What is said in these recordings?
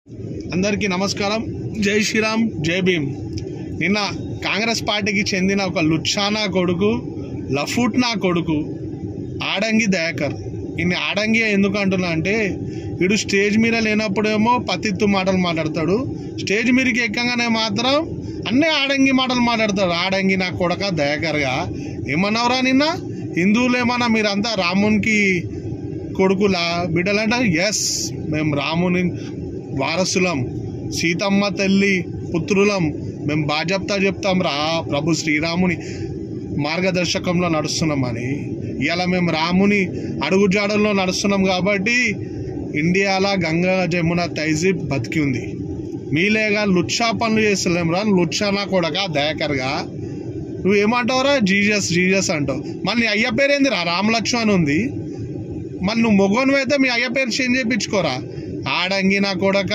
అందరికీ నమస్కారం. జై శ్రీరామ్, జై భీమ్. నిన్న కాంగ్రెస్ పార్టీకి చెందిన ఒక లుచ్చానా కొడుకు, లఫూట్నా కొడుకు ఆడంగి దయాకర్. ఇన్ని ఆడంగి ఎందుకు అంటున్నా అంటే, వీడు స్టేజ్ మీద లేనప్పుడేమో పతిత్తు మాటలు మాట్లాడతాడు, స్టేజ్ మీదకి ఎక్కగానే మాత్రం అన్నీ ఆడంగి మాటలు మాట్లాడతాడు. ఆడంగి నా కొడక దయాకర్గా ఏమన్నావురా నిన్న? హిందువులు ఏమన్నా మీరంతా రామునికి కొడుకులా బిడ్డలంట? ఎస్, మేము రాముని వారసులం, సీతమ్మ తల్లి పుత్రులం. మేము బాజప్తా చెప్తాం రా ప్రభు శ్రీరాముని మార్గదర్శకంలో నడుస్తున్నామని. ఇలా మేము రాముని అడుగుజాడల్లో నడుస్తున్నాం కాబట్టి ఇండియాలో గంగా జమున తైజీబ్ బతికి ఉంది. మీలేగా లుచ్చా పనులు చేస్తలేం రా, లుచ్చానా కొడక దయాకర్గా. నువ్వేమంటావురా? జీజస్ జీజస్ అంటావు. మళ్ళీ నీ అయ్య పేరేందిరా? రామలక్ష్మణ్ ఉంది. మళ్ళీ నువ్వు మొగోను అయితే మీ అయ్య పేరు చేంజ్ చేయించుకోరా. ఆడంగి నా కొడక.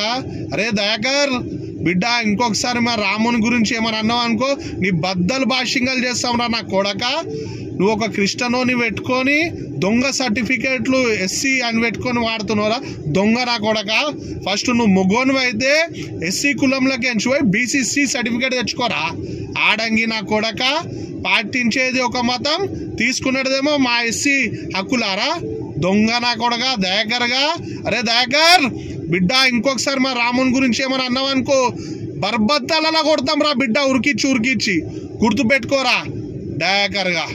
అరే దయాకర్ బిడ్డ, ఇంకొకసారి మా రాముని గురించి ఏమని అన్నావు అనుకో, నీ బద్దలు భాషింగలు చేస్తావురా నా కొడక. నువ్వు ఒక క్రిస్టియనోని పెట్టుకొని దొంగ సర్టిఫికేట్లు ఎస్సీ అని పెట్టుకొని వాడుతున్నావురా దొంగ నా కొడక. ఫస్ట్ నువ్వు మొగోను అయితే ఎస్సీ కులంలోకి ఎంచిపోయి బీసీసీ సర్టిఫికేట్ తెచ్చుకోరా. ఆడంగి నా కొడక. పాటించేది ఒక మతం, తీసుకునేదేమో మా ఎస్సీ హక్కులారా. దొంగ నా కొడక దయాకర్గా. అరే దయాకర్ బిడ్డ, ఇంకొకసారి మా రాముని గురించి ఏమని అన్నావు అనుకో, బర్బత్తాలలో కొడతాం రా బిడ్డ, ఉరికిచ్చి గుర్తుపెట్టుకోరా దయాకర్గా.